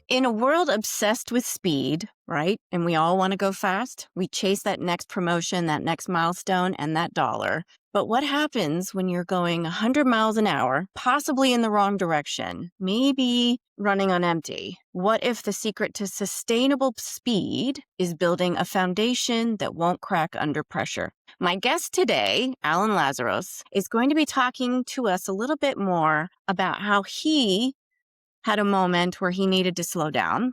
In a world obsessed with speed, right? And we all want to go fast. We chase that next promotion, that next milestone, and that dollar. But what happens when you're going 100 miles an hour, possibly in the wrong direction, maybe running on empty? What if the secret to sustainable speed is building a foundation that won't crack under pressure? My guest today, Alan Lazaros, is going to be talking to us a little bit more about how he had a moment where he needed to slow down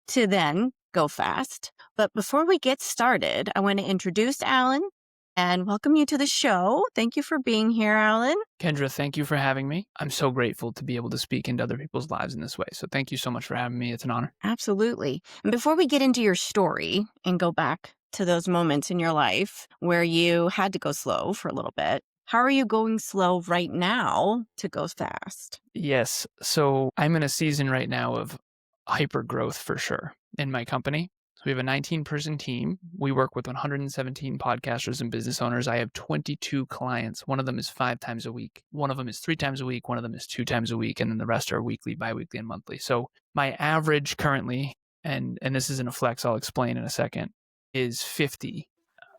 to then go fast. But before we get started, I want to introduce Alan and welcome you to the show. Thank you for being here, Alan. Kendra, thank you for having me. I'm so grateful to be able to speak into other people's lives in this way. So thank you so much for having me. It's an honor. Absolutely. And before we get into your story and go back to those moments in your life where you had to go slow for a little bit, how are you going slow right now to go fast? Yes. So I'm in a season right now of hyper growth for sure in my company. So we have a 19-person team. We work with 117 podcasters and business owners. I have 22 clients. One of them is 5 times a week. One of them is 3 times a week. One of them is 2 times a week. And then the rest are weekly, biweekly, and monthly. So my average currently, and this isn't a flex, I'll explain in a second, is 50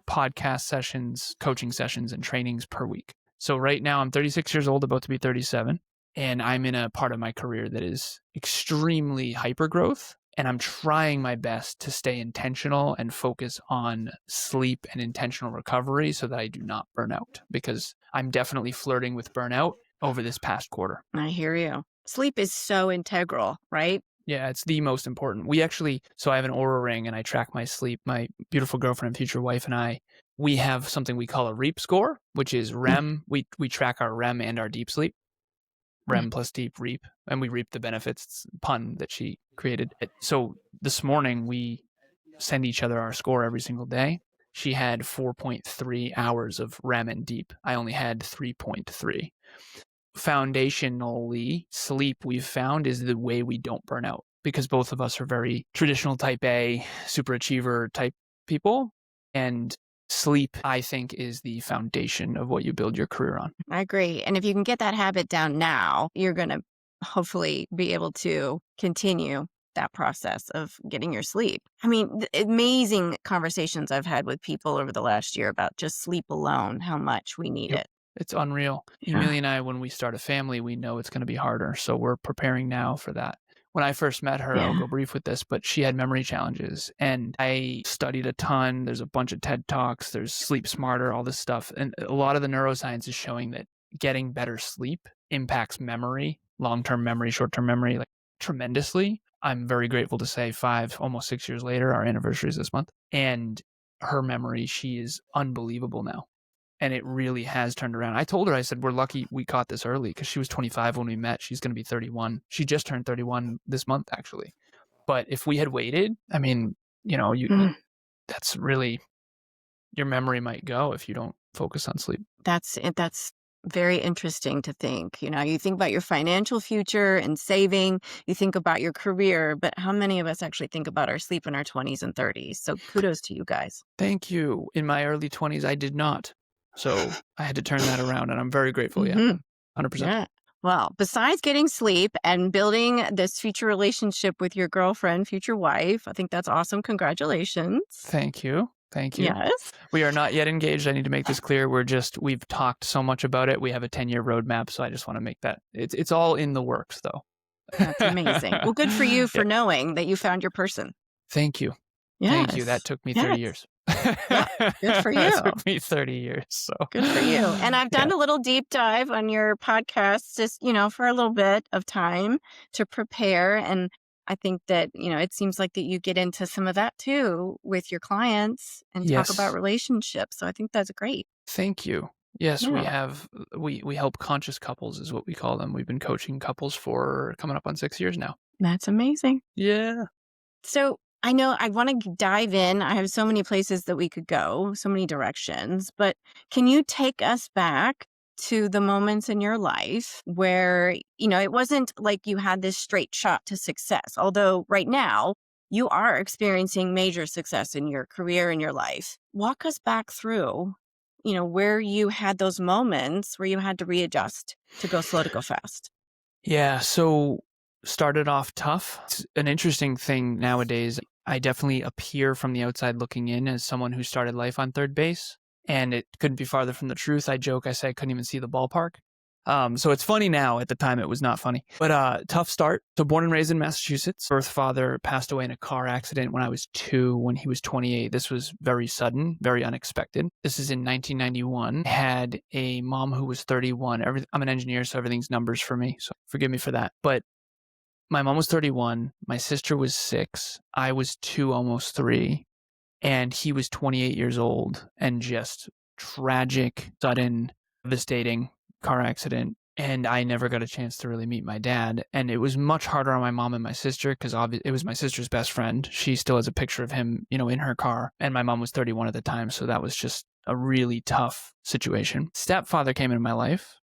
podcast sessions, coaching sessions, and trainings per week. So right now I'm 36 years old, about to be 37, and I'm in a part of my career that is extremely hyper growth. And I'm trying my best to stay intentional and focus on sleep and intentional recovery so that I do not burn out, because I'm definitely flirting with burnout over this past quarter. I hear you. Sleep is so integral, right? Yeah, it's the most important. So I have an Oura ring and I track my sleep. My beautiful girlfriend and future wife and I, we have something we call a REAP score, which is REM. We track our REM and our deep sleep. REM plus deep, REAP, and we reap the benefits. It's a pun that she created. So this morning we send each other our score every single day. She had 4.3 hours of REM and deep. I only had 3.3. Foundationally, sleep we've found is the way we don't burn out, because both of us are very traditional type A, super achiever type people. And sleep, I think, is the foundation of what you build your career on. I agree. And if you can get that habit down now, you're going to hopefully be able to continue that process of getting your sleep. I mean, amazing conversations I've had with people over the last year about just sleep alone, how much we need it. It's unreal. Emilia and I, when we start a family, we know it's going to be harder. So we're preparing now for that. When I first met her, I'll go brief with this, but she had memory challenges and I studied a ton. There's a bunch of TED Talks, there's Sleep Smarter, all this stuff. And a lot of the neuroscience is showing that getting better sleep impacts memory, long-term memory, short-term memory, like tremendously. I'm very grateful to say almost 6 years later, our anniversary is this month, and her memory, she is unbelievable now. And it really has turned around. I told her, I said, we're lucky we caught this early, because she was 25 when we met. She's going to be 31. She just turned 31 this month, actually. But if we had waited, I mean, that's really, your memory might go if you don't focus on sleep. That's very interesting to think. You think about your financial future and saving, you think about your career, but how many of us actually think about our sleep in our 20s and 30s? So kudos to you guys. Thank you. In my early 20s, I did not. So I had to turn that around, and I'm very grateful. 100%. Yeah. Well, besides getting sleep and building this future relationship with your girlfriend, future wife, I think that's awesome. Congratulations. Thank you. Yes. We are not yet engaged. I need to make this clear. We've talked so much about it. We have a 10-year roadmap. So I just want to make that, it's all in the works though. That's amazing. Well, good for you for knowing that you found your person. Thank you. Yes. Thank you. That took me 30 years. Yeah, good for you. It took me 30 years. So good for you. And I've done a little deep dive on your podcast, just, for a little bit of time to prepare. And I think that, it seems like that you get into some of that too with your clients and talk about relationships. So I think that's great. Thank you. Yes, we help conscious couples is what we call them. We've been coaching couples for coming up on 6 years now. That's amazing. Yeah. So I know I want to dive in. I have so many places that we could go, so many directions, but can you take us back to the moments in your life where, it wasn't like you had this straight shot to success, although right now you are experiencing major success in your career and your life. Walk us back through, where you had those moments where you had to readjust to go slow to go fast. Yeah. So started off tough. It's an interesting thing nowadays. I definitely appear from the outside looking in as someone who started life on third base, and it couldn't be farther from the truth. I joke, I say I couldn't even see the ballpark. So it's funny now. At the time, it was not funny. But tough start. So born and raised in Massachusetts. Birth father passed away in a car accident when I was 2, when he was 28. This was very sudden, very unexpected. This is in 1991. Had a mom who was 31. I'm an engineer, so everything's numbers for me. So forgive me for that. But my mom was 31. My sister was 6. I was 2, almost 3. And he was 28 years old, and just tragic, sudden, devastating car accident. And I never got a chance to really meet my dad. And it was much harder on my mom and my sister because it was my sister's best friend. She still has a picture of him, in her car. And my mom was 31 at the time. So that was just a really tough situation. Stepfather came into my life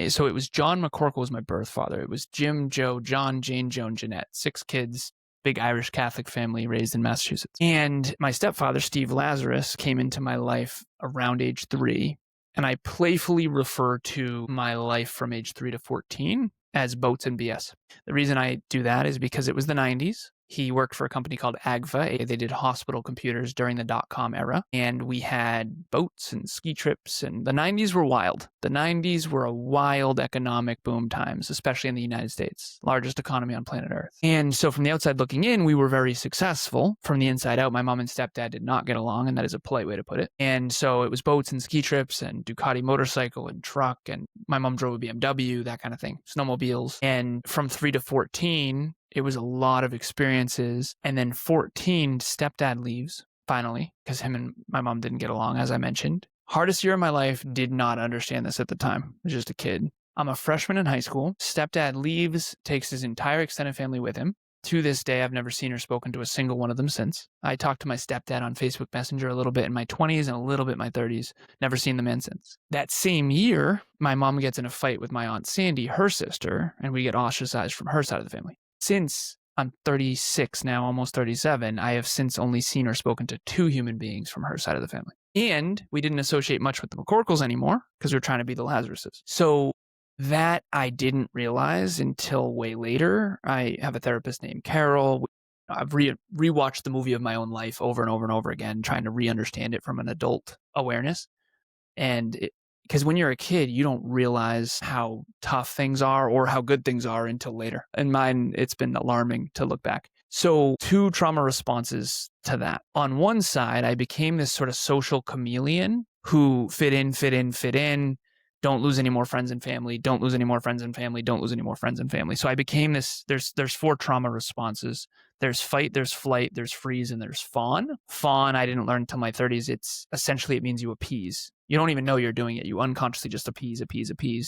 so it was John McCorkle was my birth father. It was Jim, Joe, John, Jane, Joan, Jeanette, 6 kids. Big Irish Catholic family raised in Massachusetts. And my stepfather, Steve Lazaros, came into my life around age 3. And I playfully refer to my life from age 3 to 14 as boats and BS. The reason I do that is because it was the 90s. He worked for a company called AGFA. They did hospital computers during the dot-com era. And we had boats and ski trips. And the 90s were wild. The 90s were a wild economic boom times, especially in the United States, largest economy on planet Earth. And so from the outside looking in, we were very successful. From the inside out, my mom and stepdad did not get along, and that is a polite way to put it. And so it was boats and ski trips and Ducati motorcycle and truck. And my mom drove a BMW, that kind of thing, snowmobiles. And from 3 to 14, it was a lot of experiences. And then 14, stepdad leaves, finally, because him and my mom didn't get along, as I mentioned. Hardest year of my life, did not understand this at the time. I was just a kid. I'm a freshman in high school. Stepdad leaves, takes his entire extended family with him. To this day, I've never seen or spoken to a single one of them since. I talked to my stepdad on Facebook Messenger a little bit in my 20s and a little bit in my 30s. Never seen the man since. That same year, my mom gets in a fight with my Aunt Sandy, her sister, and we get ostracized from her side of the family. Since I'm 36 now, almost 37, I have since only seen or spoken to 2 human beings from her side of the family. And we didn't associate much with the McCorkles anymore because we were trying to be the Lazaroses. So that I didn't realize until way later. I have a therapist named Carol. I've rewatched the movie of my own life over and over and over again, trying to re-understand it from an adult awareness. And because when you're a kid, you don't realize how tough things are or how good things are until later. In mine, it's been alarming to look back. So 2 trauma responses to that. On one side, I became this sort of social chameleon who fit in, don't lose any more friends and family, don't lose any more friends and family, don't lose any more friends and family. So I became this, there's 4 trauma responses. There's fight, there's flight, there's freeze, and there's fawn. Fawn, I didn't learn until my 30s. It means you appease. You don't even know you're doing it. You unconsciously just appease.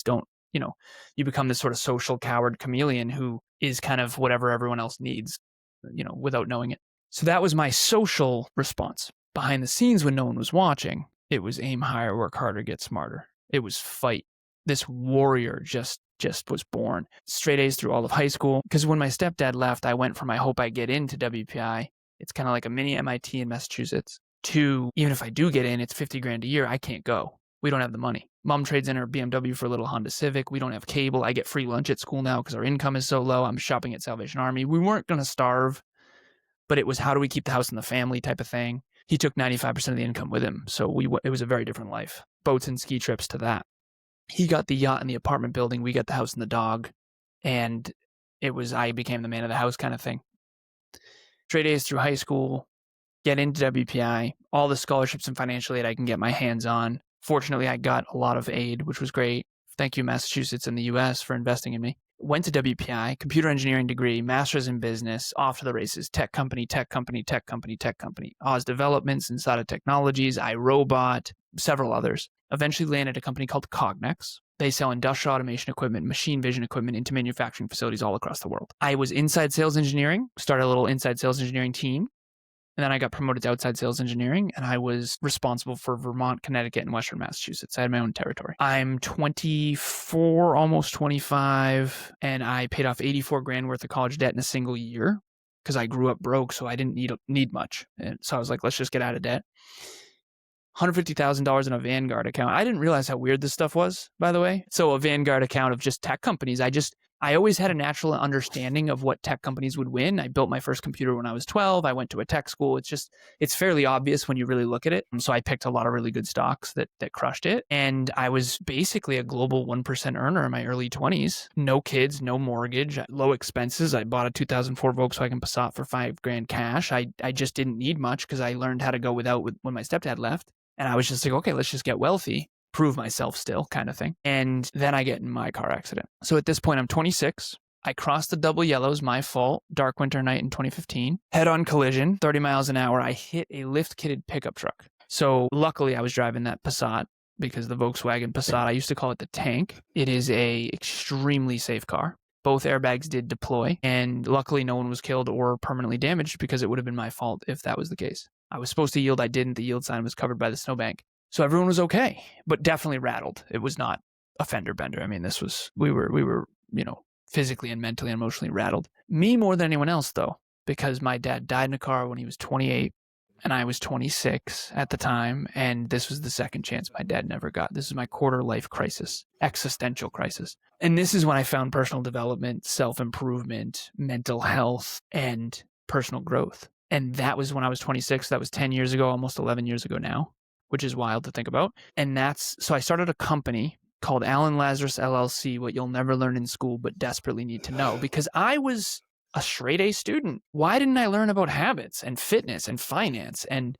Don't, you become this sort of social coward chameleon who is kind of whatever everyone else needs, without knowing it. So that was my social response. Behind the scenes, when no one was watching, it was aim higher, work harder, get smarter. It was fight. This warrior just was born. Straight A's through all of high school. Because when my stepdad left, I went from I hope I get into WPI. It's kind of like a mini MIT in Massachusetts. To even if I do get in, it's $50,000 a year. I can't go. We don't have the money. Mom trades in her BMW for a little Honda Civic. We don't have cable. I get free lunch at school now because our income is so low. I'm shopping at Salvation Army. We weren't going to starve, but it was how do we keep the house in the family type of thing. He took 95% of the income with him. So it was a very different life. Boats and ski trips to that. He got the yacht and the apartment building. We got the house and the dog. And I became the man of the house kind of thing. Straight A's through high school, get into WPI, all the scholarships and financial aid I can get my hands on. Fortunately, I got a lot of aid, which was great. Thank you, Massachusetts and the US for investing in me. Went to WPI, computer engineering degree, master's in business, off to the races, tech company, Oz Developments, Inside Technologies, iRobot, several others. Eventually landed a company called Cognex. They sell industrial automation equipment, machine vision equipment into manufacturing facilities all across the world. I was inside sales engineering, started a little inside sales engineering team. And then I got promoted to outside sales engineering, and I was responsible for Vermont, Connecticut, and Western Massachusetts. I had my own territory. I'm 24, almost 25, and I paid off $84,000 worth of college debt in a single year because I grew up broke, so I didn't need much. And so I was like, let's just get out of debt. $150,000 in a Vanguard account. I didn't realize how weird this stuff was, by the way. So a Vanguard account of just tech companies. I always had a natural understanding of what tech companies would win. I built my first computer when I was 12. I went to a tech school. It's fairly obvious when you really look at it. And so I picked a lot of really good stocks that crushed it. And I was basically a global 1% earner in my early 20s. No kids, no mortgage, low expenses. I bought a 2004 Volkswagen Passat for $5,000 cash. I just didn't need much because I learned how to go without when my stepdad left. And I was just like, okay, let's just get wealthy, prove myself still kind of thing. And then I get in my car accident. So at this point, I'm 26. I crossed the double yellows, my fault, dark winter night in 2015. Head-on collision, 30 miles an hour. I hit a lift-kitted pickup truck. So luckily, I was driving that Passat because the Volkswagen Passat, I used to call it the tank. It is a extremely safe car. Both airbags did deploy, and luckily no one was killed or permanently damaged because it would have been my fault if that was the case. I was supposed to yield, I didn't. The yield sign was covered by the snowbank. So everyone was okay, but definitely rattled. It was not a fender bender. I mean, we were, physically and mentally and emotionally rattled. Me more than anyone else though, because my dad died in a car when he was 28 and I was 26 at the time. And this was the second chance my dad never got. This is my quarter life crisis, existential crisis. And this is when I found personal development, self-improvement, mental health, and personal growth. And that was when I was 26. That was 10 years ago, almost 11 years ago now, which is wild to think about. And so I started a company called Alan Lazaros LLC, What You'll Never Learn in School But Desperately Need to Know, because I was a straight A student. Why didn't I learn about habits and fitness and finance and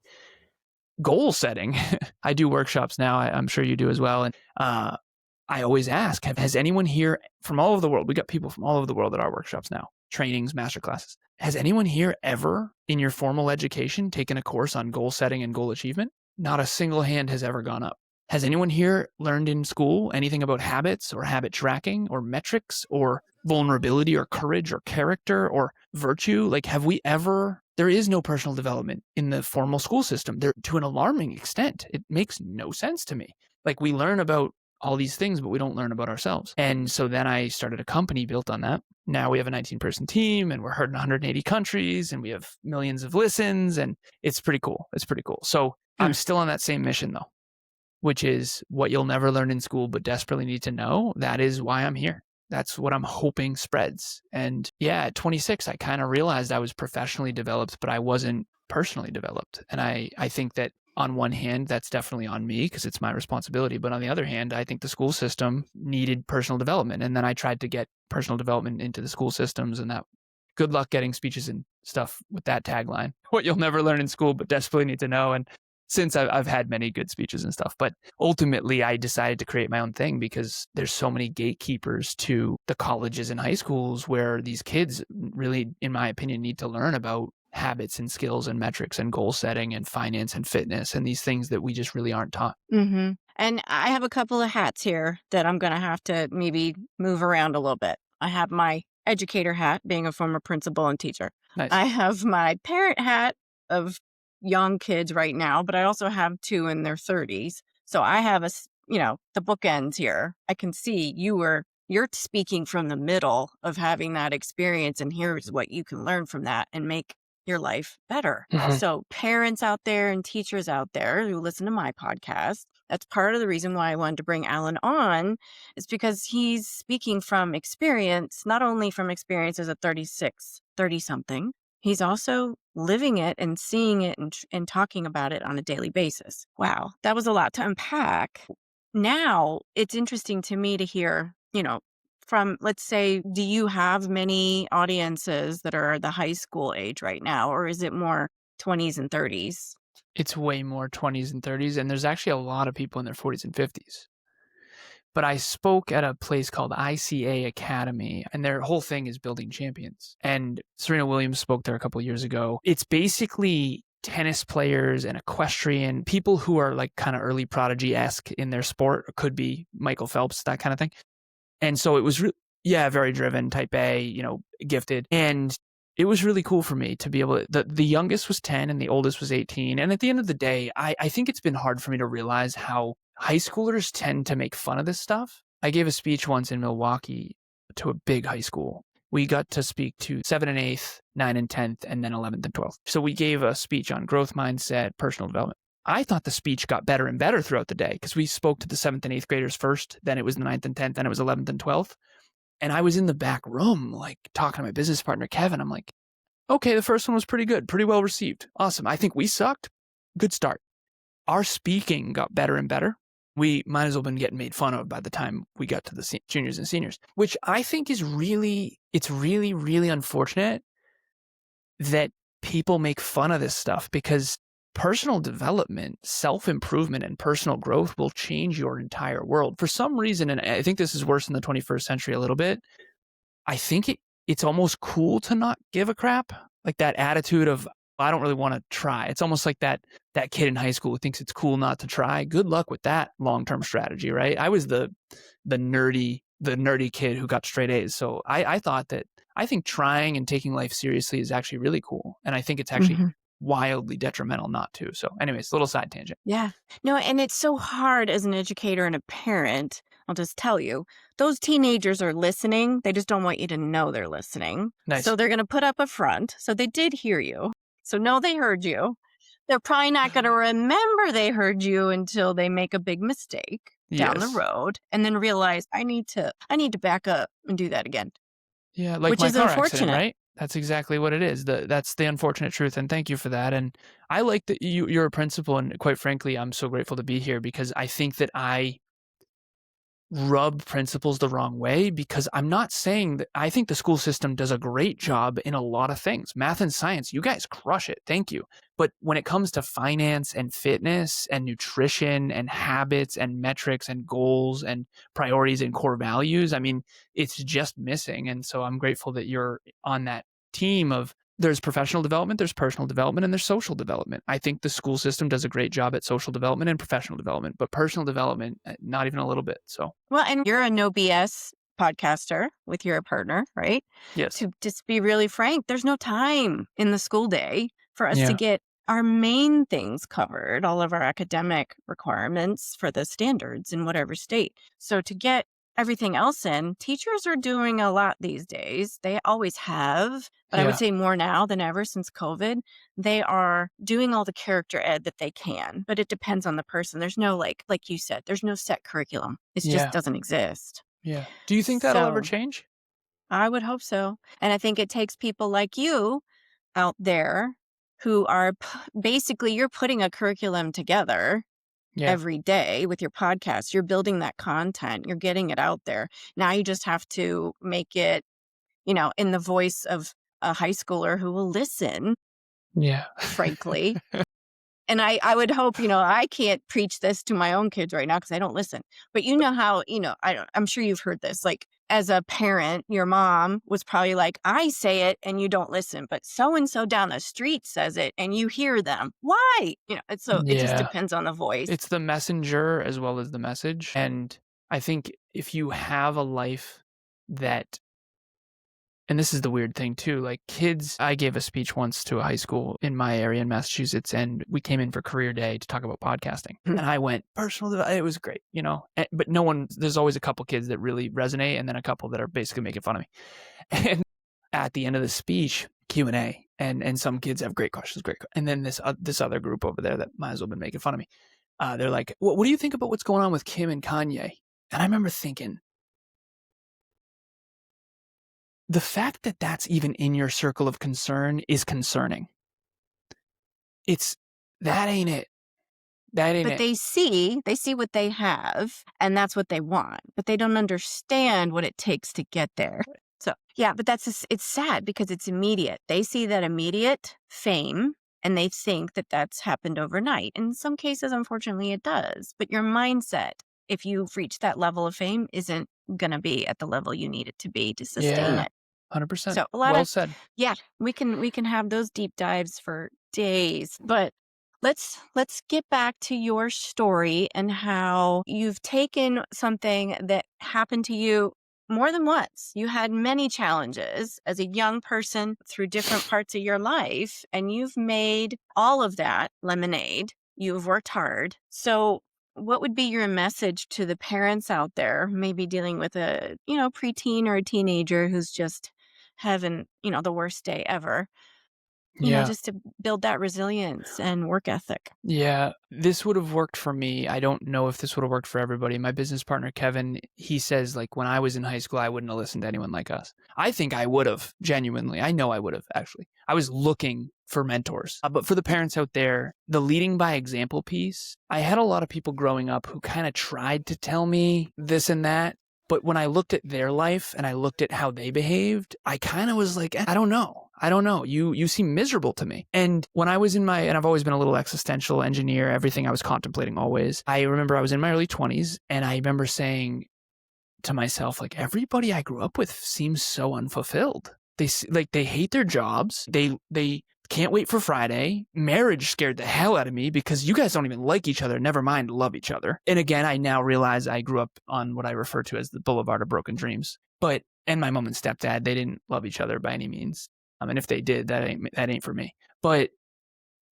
goal setting? I do workshops now. I'm sure you do as well. And I always ask, has anyone here from all over the world, we got people from all over the world at our workshops now, trainings, masterclasses. Has anyone here ever in your formal education taken a course on goal setting and goal achievement? Not a single hand has ever gone up. Has anyone here learned in school anything about habits or habit tracking or metrics or vulnerability or courage or character or virtue? Like, there is no personal development in the formal school system there to an alarming extent. It makes no sense to me. Like, we learn about all these things, but we don't learn about ourselves. And so then I started a company built on that. Now we have a 19-person team and we're heard in 180 countries and we have millions of listens and it's pretty cool. So I'm still on that same mission though, which is what you'll never learn in school but desperately need to know. That is why I'm here. That's what I'm hoping spreads. And yeah, at 26, I kind of realized I was professionally developed, but I wasn't personally developed. And I think that on one hand, that's definitely on me because it's my responsibility. But on the other hand, I think the school system needed personal development. And then I tried to get personal development into the school systems, and that good luck getting speeches and stuff with that tagline. What you'll never learn in school but desperately need to know. And since I've had many good speeches and stuff, but ultimately I decided to create my own thing because there's so many gatekeepers to the colleges and high schools where these kids really, in my opinion, need to learn about habits and skills and metrics and goal setting and finance and fitness and these things that we just really aren't taught. Mm-hmm. And I have a couple of hats here that I'm going to have to maybe move around a little bit. I have my educator hat, being a former principal and teacher. Nice. I have my parent hat of young kids right now, but I also have two in their 30s. So I have the bookends here. I can see you're speaking from the middle of having that experience, and here's what you can learn from that and make your life better. Mm-hmm. So parents out there and teachers out there who listen to my podcast, that's part of the reason why I wanted to bring Alan on, is because he's speaking from experience, not only from experience as a 30-something, he's also living it and seeing it and talking about it on a daily basis. Wow, that was a lot to unpack. Now it's interesting to me to hear, from, let's say, do you have many audiences that are the high school age right now, or is it more 20s and 30s? It's way more 20s and 30s, and there's actually a lot of people in their 40s and 50s. But I spoke at a place called ICA Academy, and their whole thing is building champions. And Serena Williams spoke there a couple of years ago. It's basically tennis players and equestrian, people who are like kind of early prodigy-esque in their sport, or could be Michael Phelps, that kind of thing. And so it was, very driven, type A, gifted. And it was really cool for me to be able to, the youngest was 10 and the oldest was 18. And at the end of the day, I think it's been hard for me to realize how high schoolers tend to make fun of this stuff. I gave a speech once in Milwaukee to a big high school. We got to speak to 7th and 8th, 9th and 10th, and then 11th and 12th. So we gave a speech on growth mindset, personal development. I thought the speech got better and better throughout the day because we spoke to the 7th and 8th graders first, then it was the 9th and 10th, then it was 11th and 12th. And I was in the back room, like talking to my business partner, Kevin. I'm like, okay, the first one was pretty good, pretty well received. Awesome. I think we sucked. Good start. Our speaking got better and better. We might as well have been getting made fun of by the time we got to the juniors and seniors, which I think is really unfortunate that people make fun of this stuff, because personal development, self-improvement, and personal growth will change your entire world. For some reason, and I think this is worse in the 21st century a little bit, I think it's almost cool to not give a crap. Like that attitude of, I don't really want to try. It's almost like that kid in high school who thinks it's cool not to try. Good luck with that long-term strategy, right? I was the nerdy kid who got straight A's. So I think trying and taking life seriously is actually really cool. And I think it's actually wildly detrimental not to. So anyways, little side tangent. Yeah. No, and it's so hard as an educator and a parent. I'll just tell you, those teenagers are listening. They just don't want you to know they're listening. Nice. So they're going to put up a front. So they did hear you. So no, they heard you. They're probably not going to remember they heard you until they make a big mistake down the road and then realize I need to back up and do that again. Yeah, like which my is car unfortunate, accident, right? That's exactly what it is. That's the unfortunate truth, and thank you for that. And I like that you're a principal, and quite frankly, I'm so grateful to be here, because I think that I rub principals the wrong way, because I'm not saying that I think the school system does a great job in a lot of things. Math and science, you guys crush it. Thank you. But when it comes to finance and fitness and nutrition and habits and metrics and goals and priorities and core values, I mean, it's just missing. And so I'm grateful that you're on that team of, there's professional development, there's personal development, and there's social development. I think the school system does a great job at social development and professional development, but personal development, not even a little bit. So, well, and you're a no BS podcaster with your partner, right? yes. To just be really frank, there's no time in the school day for us to get our main things covered, all of our academic requirements for the standards in whatever state. So to get everything else in, teachers are doing a lot these days. They always have, but I would say more now than ever since COVID. They are doing all the character ed that they can, but it depends on the person. There's no, like you said, there's no set curriculum. It just doesn't exist. Yeah. Do you think that'll ever change? I would hope so. And I think it takes people like you out there who are basically, you're putting a curriculum together every day with your podcast. You're building that content. You're getting it out there. Now you just have to make it, in the voice of a high schooler who will listen. Yeah. Frankly. And I would hope, I can't preach this to my own kids right now because I don't listen. But you know how, I'm sure you've heard this. Like, as a parent, your mom was probably like, I say it and you don't listen, but so-and-so down the street says it and you hear them. Why? It just depends on the voice. It's the messenger as well as the message. And I think if you have a life that, and this is the weird thing too, like kids, I gave a speech once to a high school in my area in Massachusetts, and we came in for career day to talk about podcasting. And I went, personal development, it was great, but there's always a couple kids that really resonate, and then a couple that are basically making fun of me. And at the end of the speech, Q&A, and some kids have great questions, and then this other group over there that might as well have been making fun of me. They're like, what do you think about what's going on with Kim and Kanye? And I remember thinking, the fact that that's even in your circle of concern is concerning. That ain't it. But they see what they have, and that's what they want, but they don't understand what it takes to get there. So, yeah, but it's sad because it's immediate. They see that immediate fame and they think that that's happened overnight. In some cases, unfortunately, it does. But your mindset, if you've reached that level of fame, isn't going to be at the level you need it to be to sustain it. 100%. So well said. Yeah, we can have those deep dives for days, but let's get back to your story and how you've taken something that happened to you more than once. You had many challenges as a young person through different parts of your life, and you've made all of that lemonade. You've worked hard. So what would be your message to the parents out there, maybe dealing with a, preteen or a teenager who's just having, the worst day ever? Yeah. just to build that resilience and work ethic. Yeah, this would have worked for me. I don't know if this would have worked for everybody. My business partner, Kevin, he says, like, when I was in high school, I wouldn't have listened to anyone like us. I think I would have, genuinely. I know I would have, actually. I was looking for mentors. But for the parents out there, the leading by example piece, I had a lot of people growing up who kind of tried to tell me this and that. But when I looked at their life and I looked at how they behaved, I kind of was like, I don't know. I don't know. You seem miserable to me. And when I was and I've always been a little existential engineer, everything I was contemplating always. I remember I was in my early 20s and I remember saying to myself, like, everybody I grew up with seems so unfulfilled. They hate their jobs. They can't wait for Friday. Marriage scared the hell out of me because you guys don't even like each other, never mind love each other. And again, I now realize I grew up on what I refer to as the Boulevard of Broken Dreams. And my mom and stepdad, they didn't love each other by any means. And if they did, that ain't for me. But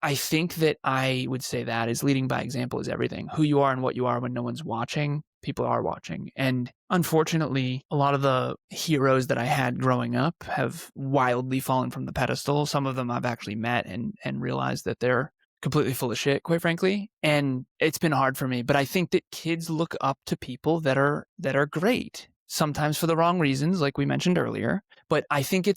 I think that I would say that is leading by example is everything. Who you are and what you are when no one's watching, people are watching. And unfortunately, a lot of the heroes that I had growing up have wildly fallen from the pedestal. Some of them I've actually met and realized that they're completely full of shit, quite frankly. And it's been hard for me. But I think that kids look up to people that are great, sometimes for the wrong reasons, like we mentioned earlier. But I think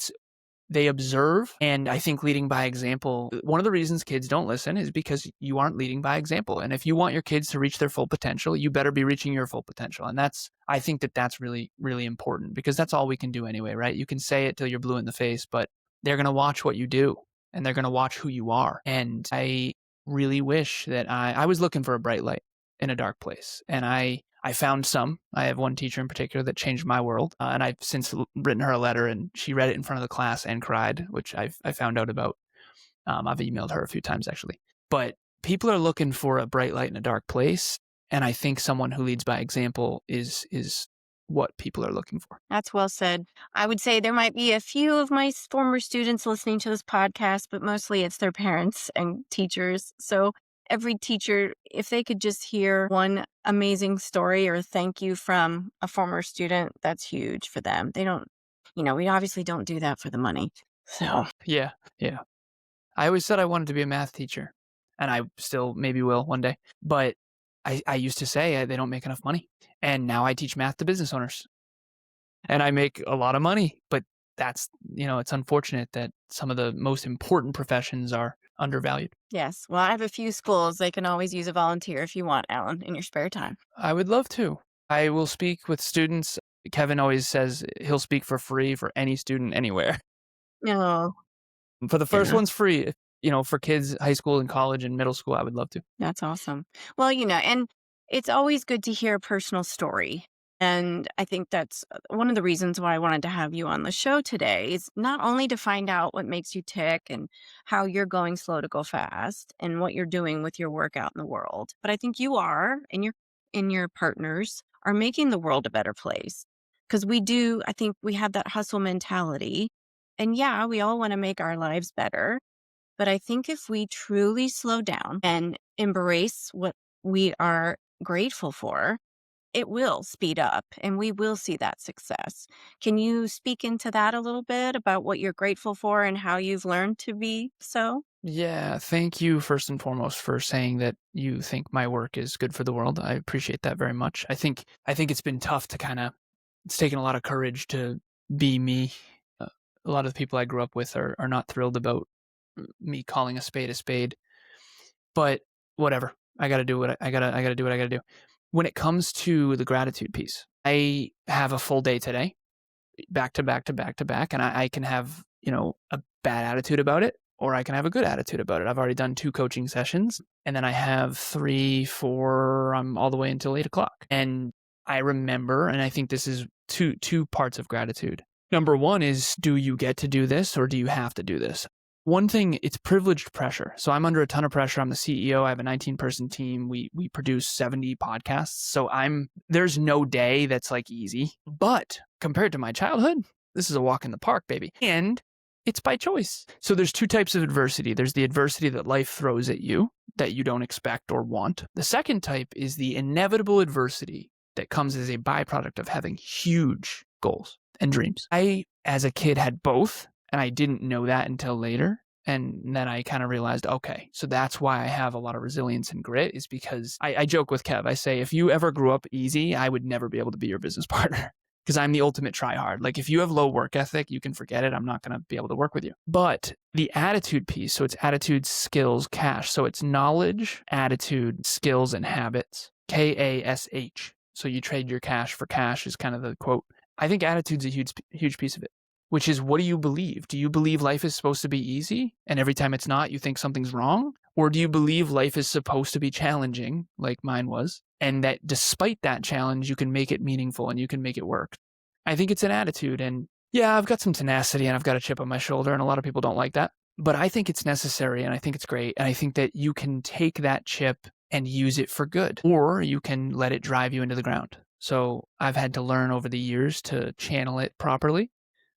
they observe, and I think leading by example, one of the reasons kids don't listen is because you aren't leading by example. And if you want your kids to reach their full potential, you better be reaching your full potential. And I think that that's really, really important because that's all we can do anyway, right? You can say it till you're blue in the face, but they're going to watch what you do and they're going to watch who you are. And I really wish that I was looking for a bright light in a dark place. And I found some. I have one teacher in particular that changed my world. And I've since written her a letter and she read it in front of the class and cried, which I found out about. I've emailed her a few times actually. But people are looking for a bright light in a dark place. And I think someone who leads by example is what people are looking for. That's well said. I would say there might be a few of my former students listening to this podcast, but mostly it's their parents and teachers. So every teacher, if they could just hear one amazing story or thank you from a former student, that's huge for them. They don't, we obviously don't do that for the money. So, Yeah. I always said I wanted to be a math teacher, and I still maybe will one day. But I used to say they don't make enough money. And now I teach math to business owners. And I make a lot of money. But that's, it's unfortunate that some of the most important professions are undervalued. yes. Well, I have a few schools. They can always use a volunteer if you want, Alan, in your spare time. I would love to. I will speak with students. Kevin always says he'll speak for free for any student anywhere. No. For the first Yeah. one's free. For kids, high school and college and middle school, I would love to. That's awesome. Well, and it's always good to hear a personal story. And I think that's one of the reasons why I wanted to have you on the show today is not only to find out what makes you tick and how you're going slow to go fast and what you're doing with your work out in the world, but I think you are and your partners are making the world a better place. Because I think we have that hustle mentality. And yeah, we all want to make our lives better. But I think if we truly slow down and embrace what we are grateful for, it will speed up and we will see that success. Can you speak into that a little bit about what you're grateful for and how you've learned to be so? Yeah, thank you first and foremost for saying that you think my work is good for the world. I appreciate that very much. I think it's been tough to it's taken a lot of courage to be me. A lot of the people I grew up with are not thrilled about me calling a spade, but whatever. I got to do what I got to do what I got to do. When it comes to the gratitude piece, I have a full day today, back to back to back to back, and I can have, a bad attitude about it, or I can have a good attitude about it. I've already done 2 coaching sessions, and then I have 3, 4, I'm all the way until 8:00. And I remember, and I think this is two parts of gratitude. Number one is, do you get to do this or do you have to do this? One thing, it's privileged pressure. So I'm under a ton of pressure. I'm the CEO. I have a 19-person team. We produce 70 podcasts. So there's no day that's like easy. But compared to my childhood, this is a walk in the park, baby. And it's by choice. So there's 2 types of adversity. There's the adversity that life throws at you that you don't expect or want. The second type is the inevitable adversity that comes as a byproduct of having huge goals and dreams. I, as a kid, had both. And I didn't know that until later. And then I kind of realized, okay, so that's why I have a lot of resilience and grit, is because I joke with Kev. I say, if you ever grew up easy, I would never be able to be your business partner because I'm the ultimate try hard. Like if you have low work ethic, you can forget it. I'm not going to be able to work with you. But the attitude piece, so it's attitude, skills, cash. So it's knowledge, attitude, skills, and habits, KASH. So you trade your cash for cash is kind of the quote. I think attitude's a huge piece of it, which is, what do you believe? Do you believe life is supposed to be easy and every time it's not, you think something's wrong? Or do you believe life is supposed to be challenging, like mine was, and that despite that challenge, you can make it meaningful and you can make it work? I think it's an attitude. And yeah, I've got some tenacity and I've got a chip on my shoulder, and a lot of people don't like that. But I think it's necessary and I think it's great. And I think that you can take that chip and use it for good, or you can let it drive you into the ground. So I've had to learn over the years to channel it properly.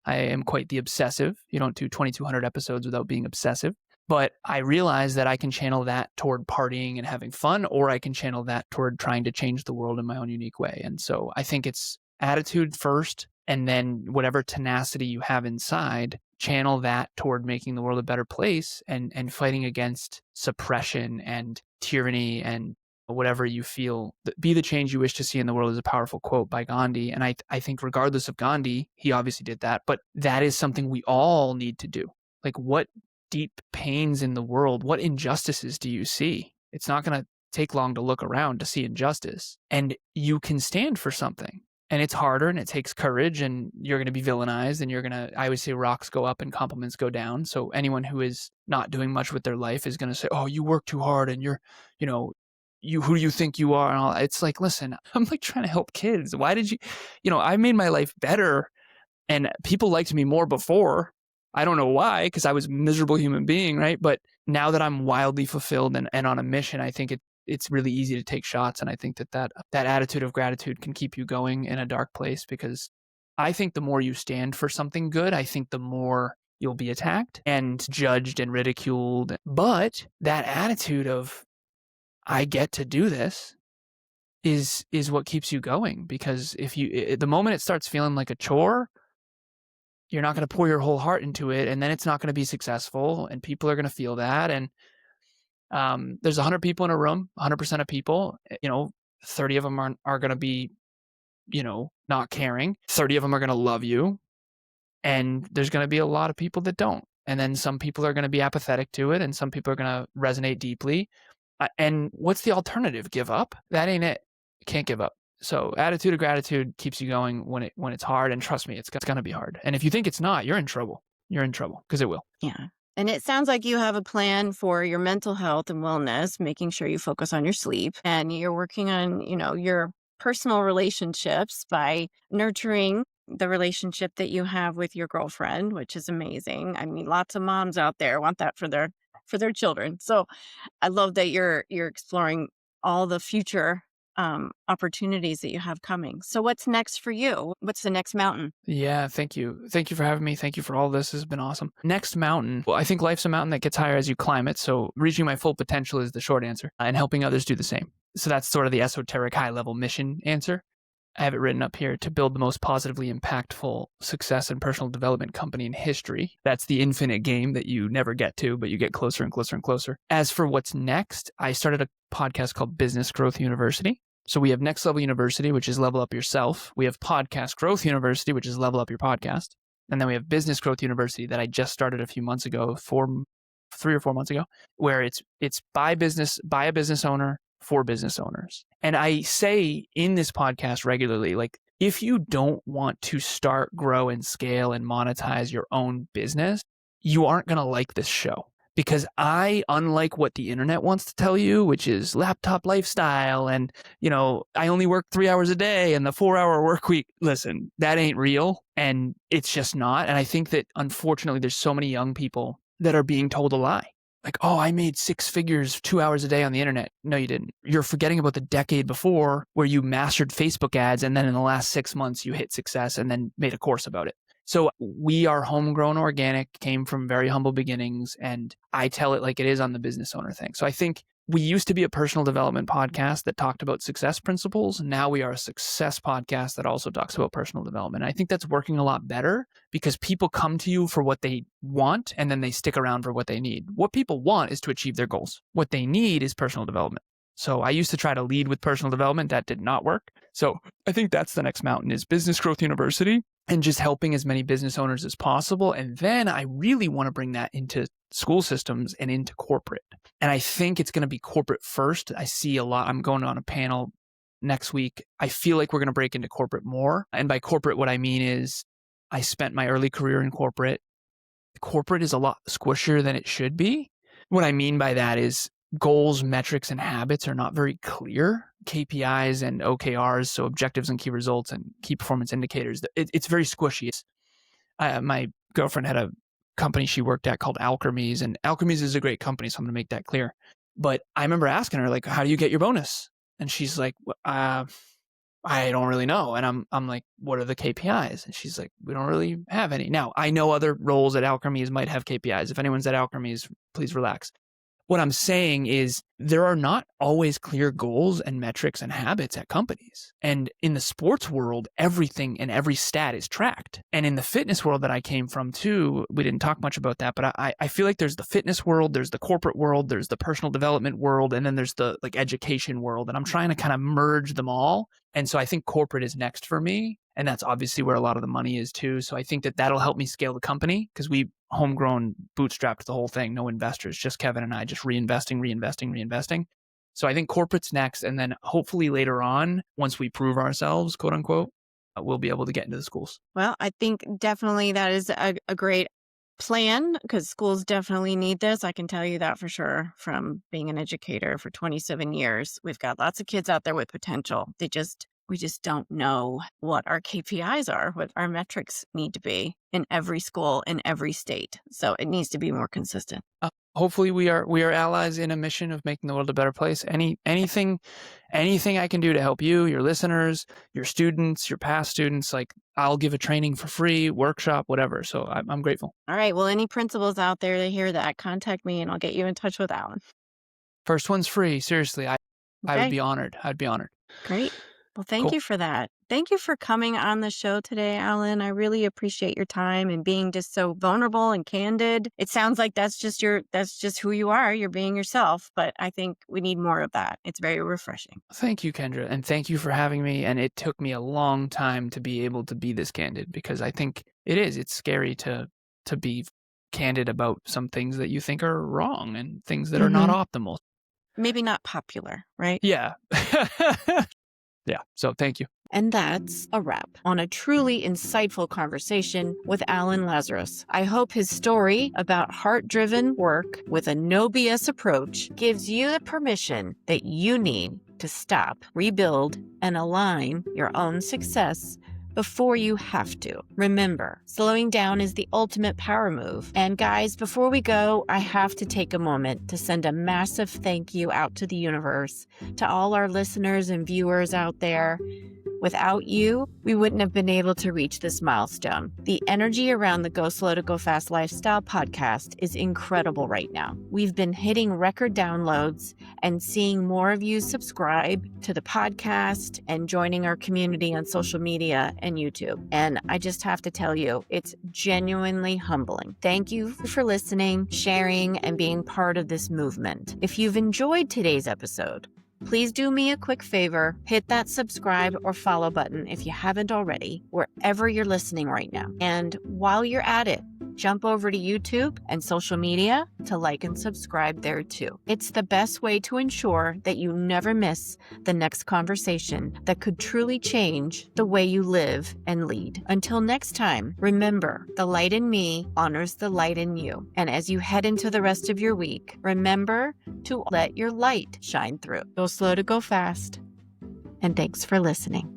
I am quite the obsessive. You don't do 2,200 episodes without being obsessive. But I realize that I can channel that toward partying and having fun, or I can channel that toward trying to change the world in my own unique way. And so I think it's attitude first, and then whatever tenacity you have inside, channel that toward making the world a better place and fighting against suppression and tyranny and whatever you feel. Be the change you wish to see in the world is a powerful quote by Gandhi. And I think regardless of Gandhi, he obviously did that, but that is something we all need to do. Like, what deep pains in the world, what injustices do you see? It's not going to take long to look around to see injustice, and you can stand for something. And it's harder and it takes courage, and you're going to be villainized, and I always say rocks go up and compliments go down. So anyone who is not doing much with their life is going to say, oh, you work too hard and you're, who do you think you are? And all. It's like, listen, I'm like trying to help kids. Why did I made my life better and people liked me more before. I don't know why, because I was a miserable human being, right? But now that I'm wildly fulfilled and on a mission, I think it's really easy to take shots. And I think that attitude of gratitude can keep you going in a dark place, because I think the more you stand for something good, I think the more you'll be attacked and judged and ridiculed. But that attitude of, I get to do this is what keeps you going. Because the moment it starts feeling like a chore, you're not going to pour your whole heart into it, and then it's not going to be successful, and people are going to feel that. And there's 100 people in a room, 100% of people, 30 of them are going to be, not caring. 30 of them are going to love you. And there's going to be a lot of people that don't. And then some people are going to be apathetic to it, and some people are going to resonate deeply. And what's the alternative? Give up? That ain't it. You can't give up. So attitude of gratitude keeps you going when it's hard. And trust me, it's going to be hard. And if you think it's not, you're in trouble. You're in trouble, because it will. Yeah. And it sounds like you have a plan for your mental health and wellness, making sure you focus on your sleep, and you're working on, your personal relationships by nurturing the relationship that you have with your girlfriend, which is amazing. I mean, lots of moms out there want that for their children. So I love that you're exploring all the future opportunities that you have coming. So what's next for you? What's the next mountain? Yeah, thank you. Thank you for having me. Thank you for all this. This has been awesome. Next mountain. Well, I think life's a mountain that gets higher as you climb it. So reaching my full potential is the short answer, and helping others do the same. So that's sort of the esoteric high level mission answer. I have it written up here: to build the most positively impactful success and personal development company in history. That's the infinite game that you never get to, but you get closer and closer and closer. As for what's next, I started a podcast called Business Growth University. So we have Next Level University, which is level up yourself. We have Podcast Growth University, which is level up your podcast. And then we have Business Growth University that I just started a few months ago, 3 or 4 months ago, where it's by a business owner for business owners. And I say in this podcast regularly, like, if you don't want to start, grow, and scale and monetize your own business, you aren't going to like this show. Because unlike what the internet wants to tell you, which is laptop lifestyle and, I only work 3 hours a day and the 4-hour work week, listen, that ain't real. And it's just not. And I think that unfortunately, there's so many young people that are being told a lie. Like, oh, I made 6 figures 2 hours a day on the internet. No, you didn't. You're forgetting about the decade before where you mastered Facebook ads, and then in the last 6 months, you hit success and then made a course about it. So we are homegrown organic, came from very humble beginnings, and I tell it like it is on the business owner thing. So I think we used to be a personal development podcast that talked about success principles. Now we are a success podcast that also talks about personal development. I think that's working a lot better because people come to you for what they want and then they stick around for what they need. What people want is to achieve their goals. What they need is personal development. So I used to try to lead with personal development. That did not work. So I think that's the next mountain is Business Growth University and just helping as many business owners as possible. And then I really want to bring that into school systems and into corporate. And I think it's going to be corporate first. I see a lot. I'm going on a panel next week. I feel like we're going to break into corporate more. And by corporate, what I mean is I spent my early career in corporate. Corporate is a lot squishier than it should be. What I mean by that is goals, metrics, and habits are not very clear. KPIs and OKRs, so objectives and key results and key performance indicators. It's very squishy. My girlfriend had a company she worked at called Alchemies, and Alchemies is a great company, so I'm going to make that clear. But I remember asking her, like, how do you get your bonus? And she's like, I don't really know. And I'm like, what are the KPIs? And she's like, we don't really have any. Now, I know other roles at Alchemies might have KPIs. If anyone's at Alchemies, please relax. What I'm saying is there are not always clear goals and metrics and habits at companies. And in the sports world, everything and every stat is tracked. And in the fitness world that I came from too, we didn't talk much about that, but I feel like there's the fitness world, there's the corporate world, there's the personal development world, and then there's the like education world. And I'm trying to kind of merge them all. And so I think corporate is next for me. And that's obviously where a lot of the money is too. So I think that that'll help me scale the company because we homegrown, bootstrapped the whole thing. No investors, just Kevin and I just reinvesting. So I think corporate's next. And then hopefully later on, once we prove ourselves, quote unquote, we'll be able to get into the schools. Well, I think definitely that is a great plan because schools definitely need this. I can tell you that for sure from being an educator for 27 years. We've got lots of kids out there with potential. We just don't know what our KPIs are, what our metrics need to be in every school, in every state. So it needs to be more consistent. Hopefully we are allies in a mission of making the world a better place. Anything I can do to help you, your listeners, your students, your past students, like I'll give a training for free, workshop, whatever. So I'm grateful. All right. Well, any principals out there that hear that, contact me and I'll get you in touch with Alan. First one's free. Seriously, I would be honored. I'd be honored. Great. Well, thank you for that. Thank you for coming on the show today, Alan. I really appreciate your time and being just so vulnerable and candid. It sounds like that's just who you are. You're being yourself, but I think we need more of that. It's very refreshing. Thank you, Kendra. And thank you for having me. And it took me a long time to be able to be this candid because I think it's scary to be candid about some things that you think are wrong and things that are not optimal. Maybe not popular, right? Yeah. Yeah. So thank you. And that's a wrap on a truly insightful conversation with Alan Lazaros. I hope his story about heart-driven work with a no BS approach gives you the permission that you need to stop, rebuild, and align your own success before you have to. Remember, slowing down is the ultimate power move. And guys, before we go, I have to take a moment to send a massive thank you out to the universe, to all our listeners and viewers out there. Without you, we wouldn't have been able to reach this milestone. The energy around the Go Slow to Go Fast Lifestyle podcast is incredible right now. We've been hitting record downloads and seeing more of you subscribe to the podcast and joining our community on social media and YouTube. And I just have to tell you, it's genuinely humbling. Thank you for listening, sharing, and being part of this movement. If you've enjoyed today's episode, please do me a quick favor, hit that subscribe or follow button if you haven't already, wherever you're listening right now. And while you're at it, jump over to YouTube and social media to like and subscribe there too. It's the best way to ensure that you never miss the next conversation that could truly change the way you live and lead. Until next time, remember, the light in me honors the light in you. And as you head into the rest of your week, remember to let your light shine through. Go slow to go fast. And thanks for listening.